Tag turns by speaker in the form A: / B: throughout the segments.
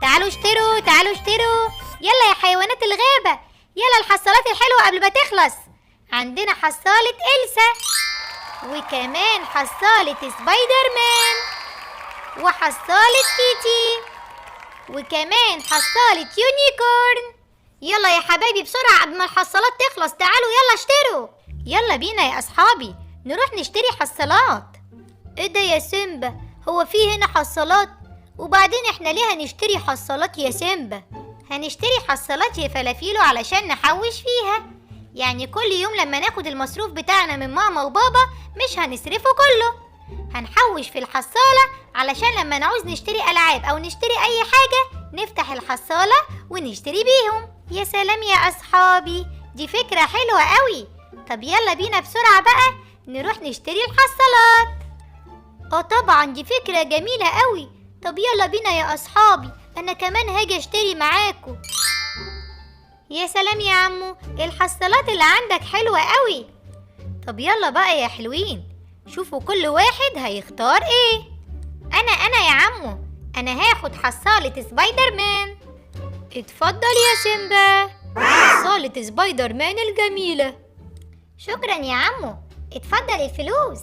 A: تعالوا اشتروا تعالوا اشتروا، يلا يا حيوانات الغابة، يلا الحصالات الحلوة قبل ما تخلص. عندنا حصالة إلسا، وكمان حصالة سبايدر مان، وحصالة كيتي، وكمان حصالة يونيكورن. يلا يا حبايبي بسرعة قبل ما الحصالات تخلص، تعالوا يلا اشتروا. يلا بينا يا أصحابي نروح نشتري حصالات. ايه ده يا سيمبا، هو في هنا حصالات؟ وبعدين احنا ليه هنشتري حصالات يا سيمبا؟ هنشتري حصالات يا فلافيلو علشان نحوش فيها، يعني كل يوم لما ناخد المصروف بتاعنا من ماما وبابا مش هنصرفه كله، هنحوش في الحصالة علشان لما نعوز نشتري ألعاب أو نشتري أي حاجة نفتح الحصالة ونشتري بيهم. يا سلام يا أصحابي، دي فكرة حلوة قوي. طب يلا بينا بسرعة بقى نروح نشتري الحصالات. طبعا دي فكرة جميلة قوي. طب يلا بينا يا أصحابي، أنا كمان هاجي أشتري معاكم. يا سلام يا عمو، الحصالات اللي عندك حلوة قوي. طب يلا بقى يا حلوين، شوفوا كل واحد هيختار ايه. أنا يا عمو، أنا هاخد حصالة سبايدر مان. اتفضل يا سيمبا، حصالة سبايدر مان الجميلة. شكرا يا عمو، اتفضل الفلوس.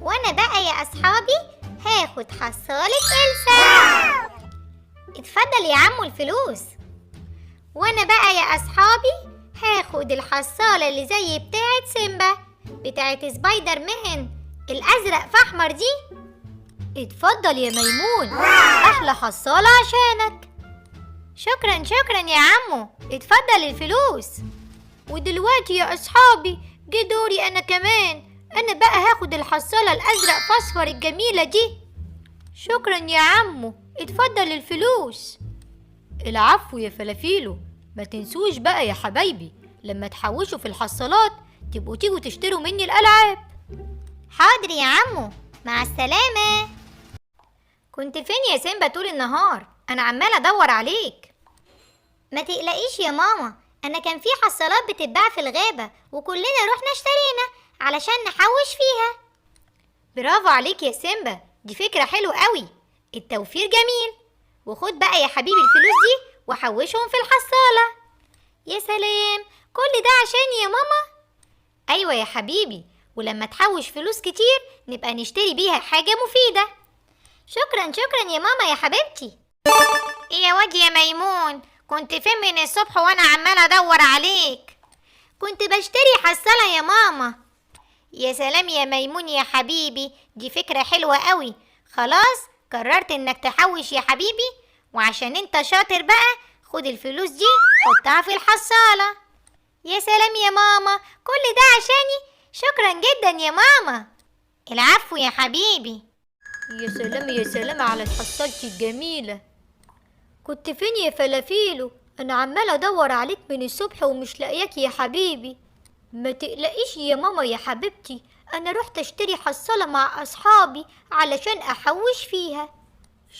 A: وانا بقى يا اصحابي هاخد حصالة إلسا. اتفضل يا عمو الفلوس. وانا بقى يا اصحابي هاخد الحصالة اللي زي بتاعت سيمبا، بتاعت سبايدر مان، الازرق في احمر دي. اتفضل يا ميمون، احلى حصالة عشانك. شكرا شكرا يا عمو، اتفضل الفلوس. ودلوقتي يا اصحابي جه دوري انا كمان، انا بقى هاخد الحصالة الازرق في اصفر الجميلة دي. شكرا يا عمو، اتفضل الفلوس. العفو يا فلافيلو، ما تنسوش بقى يا حبايبي لما تحوشوا في الحصالات تبقوا تيجوا تشتروا مني الالعاب. حاضر يا عمو، مع السلامة. كنت فين يا سيمبا طول النهار؟ انا عمالة ادور عليك. ما تقلقيش يا ماما، انا كان في حصالات بتتباع في الغابة وكلنا رحنا اشترينا علشان نحوش فيها. برافو عليك يا سيمبا، دي فكرة حلوة قوي، التوفير جميل. وخد بقى يا حبيبي الفلوس دي وحوشهم في الحصالة. يا سلام، كل ده عشان يا ماما؟ ايوه يا حبيبي، ولما تحوش فلوس كتير نبقى نشتري بيها حاجة مفيدة. شكرا شكرا يا ماما يا حبيبتي. ايه يا واد يا ميمون، كنت فين من الصبح وانا عمالة ادور عليك؟ كنت بشتري حصالة يا ماما. يا سلام يا ميمون يا حبيبي، دي فكرة حلوة قوي. خلاص قررت انك تحوش يا حبيبي، وعشان انت شاطر بقى خد الفلوس دي حطها في الحصالة. يا سلام يا ماما، كل ده عشاني؟ شكرا جدا يا ماما. العفو يا حبيبي. يا سلام يا سلام على حصالتي الجميلة. كنت فين يا فلافيلو؟ انا عمالة ادور عليك من الصبح ومش لاقياك يا حبيبي. ما تقلقيش يا ماما يا حبيبتي، انا رحت اشتري حصالة مع اصحابي علشان احوش فيها.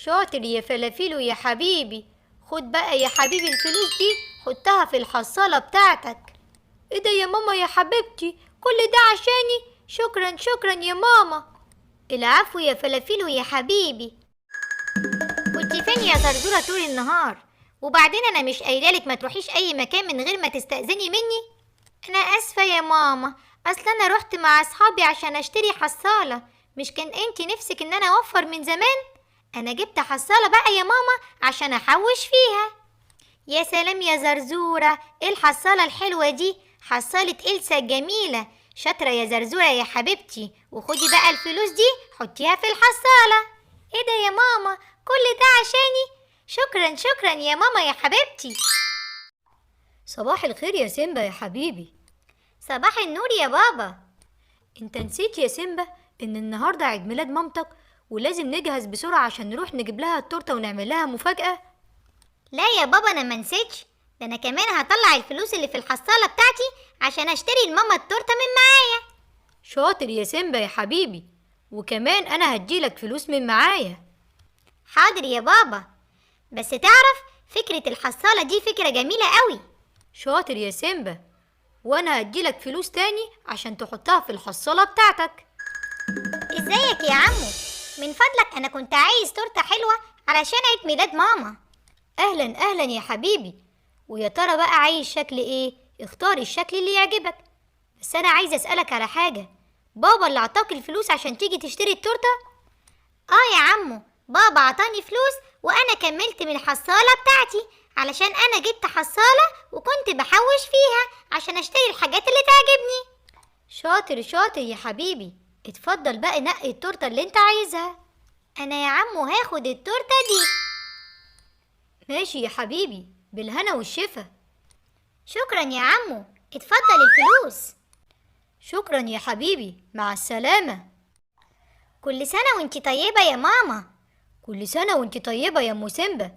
A: شاطر يا فلافيلو يا حبيبي. خد بقى يا حبيبي الفلوس دي حطها في الحصالة بتاعتك. ايه ده يا ماما يا حبيبتي، كل ده عشاني؟ شكرا شكرا يا ماما. العفو يا فلافيلو يا حبيبي. كنت فين يا زرزورة طول النهار؟ وبعدين انا مش قايلالك ما تروحيش اي مكان من غير ما تستأذني مني؟ انا اسفة يا ماما، اصل انا رحت مع اصحابي عشان اشتري حصالة، مش كان انتي نفسك ان انا اوفر من زمان؟ انا جبت حصالة بقى يا ماما عشان احوش فيها. يا سلام يا زرزورة، ايه الحصالة الحلوة دي؟ حصالة إلسا الجميلة. شاطرة يا زرزورة يا حبيبتي، وخدي بقى الفلوس دي حطيها في الحصالة. ايه ده يا ماما، كل ده عشاني؟ شكرا شكرا يا ماما يا حبيبتي. صباح الخير يا سيمبا يا حبيبي. صباح النور يا بابا. انت نسيت يا سيمبا ان النهاردة عيد ميلاد مامتك ولازم نجهز بسرعة عشان نروح نجيب لها التورتة ونعمل لها مفاجأة؟ لا يا بابا انا منسيتش، ده انا كمان هطلع الفلوس اللي في الحصالة بتاعتي عشان اشتري لماما التورتة من معايا. شاطر يا سيمبا يا حبيبي، وكمان انا هديلك فلوس من معايا. حاضر يا بابا، بس تعرف فكرة الحصالة دي فكرة جميلة قوي. شاطر يا سيمبا، وانا هديلك فلوس تاني عشان تحطها في الحصالة بتاعتك. ازيك يا عمو؟ من فضلك انا كنت عايز تورتة حلوة علشان عيد ميلاد ماما. اهلا اهلا يا حبيبي. ويا ترى بقى عايز شكل ايه؟ اختار الشكل اللي يعجبك. بس انا عايزه اسالك على حاجه، بابا اللي عطاك الفلوس عشان تيجي تشتري التورته؟ اه يا عمو، بابا عطاني فلوس وانا كملت من الحصاله بتاعتي، علشان انا جبت حصاله وكنت بحوش فيها عشان اشتري الحاجات اللي تعجبني. شاطر شاطر يا حبيبي. اتفضل بقى نقي التورته اللي انت عايزها. انا يا عمو هاخد التورته دي. ماشي يا حبيبي، بالهنا والشفا. شكرا يا عمو، اتفضل الفلوس. شكرا يا حبيبي، مع السلامة. كل سنة وانت طيبة يا ماما. كل سنة وانت طيبة يا ام سيمبا.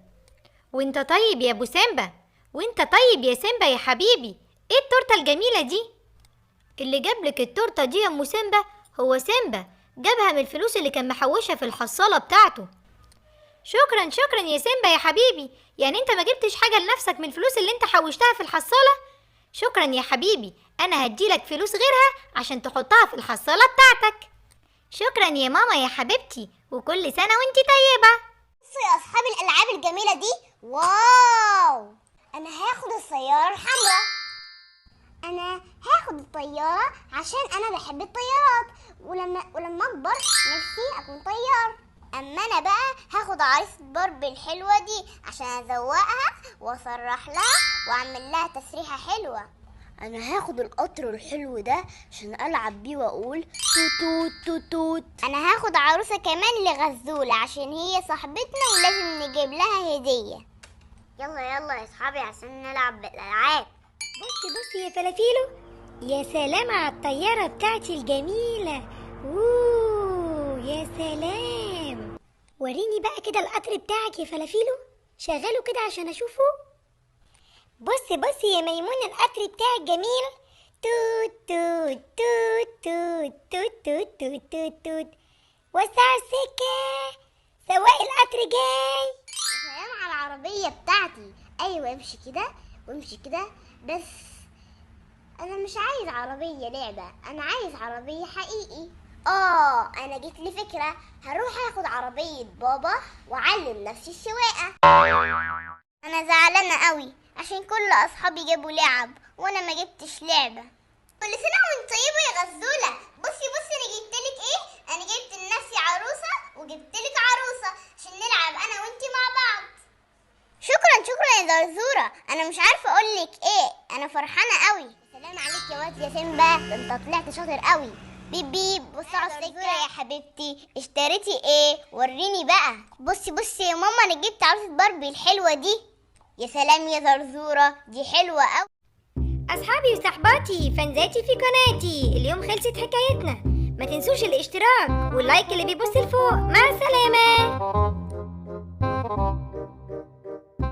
A: وانت طيب يا ابو سيمبا. وانت طيب يا سيمبا يا حبيبي. ايه التورتة الجميلة دي؟ اللي جابلك التورتة دي يا ام سيمبا هو سيمبا، جابها من الفلوس اللي كان محوشها في الحصالة بتاعته. شكرا شكرا يا سيمبا يا حبيبي. يعني انت ما جبتش حاجة لنفسك من الفلوس اللي انت حوشتها في الحصالة؟ شكرا يا حبيبي، انا هديلك فلوس غيرها عشان تحطها في الحصالة بتاعتك. شكرا يا ماما يا حبيبتي، وكل سنة وانت طيبة.
B: بصوا يا اصحاب الالعاب الجميلة دي، واو، انا هاخد السيارة الحمراء. انا هاخد الطيارة عشان انا بحب الطيارات، ولما اكبر نفسي اكون طيار. اما انا بقى هاخد عروسة باربي الحلوة دي عشان ازوقها واسرح لها واعمل لها تسريحة حلوة. انا هاخد القطر الحلو ده عشان العب بيه واقول توت توت توت توت. انا هاخد عروسة كمان لغزولة عشان هي صاحبتنا ولازم نجيب لها هدية. يلا يلا يا اصحابي عشان نلعب بالالعاب.
A: بصي يا فلافيلو، يا سلام على الطيارة بتاعتي الجميلة. يا سلام. وريني بقى كده القطر بتاعك يا فلافيلو، شغله كده عشان اشوفه. بصي يا ميمون، القطر بتاعك جميل. توت توت توت توت توت توت توت توت توت. وسع السكة، سواق القطر جاي.
B: يا سلام على العربية بتاعتي. ايوه امشي كده وامشي كده، بس انا مش عايز عربية لعبة، انا عايز عربية حقيقي. انا جيت لي فكرة، هروح اخد عربية بابا واعلم نفسي السواقة. انا زعلانة قوي عشان كل اصحابي جابوا لعب وانا ما جبتش لعبة. كل سنة وانت طيبة يا غزولة. بصي انا جبتلك ايه؟ انا جبت لنفسي عروسة وجبتلك عروسة عشان نلعب انا وانتي مع بعض. شكرا يا زرزورة، انا مش عارفة اقولك ايه، انا فرحانة قوي. سلام عليك يا واد يا سيمبا، ده انت طلعت شاطر قوي. بيب بيب، بصي على السكة يا حبيبتي، اشتريتي ايه؟ وريني بقى. بصي يا ماما، انا جبت عروسة باربي الحلوة دي. يا سلام يا زرزورة، دي حلوة قوي.
A: أصحابي وصحباتي فانزاتي في قناتي، اليوم خلصت حكايتنا. ما تنسوش الاشتراك واللايك اللي بيبص لفوق. مع السلامة.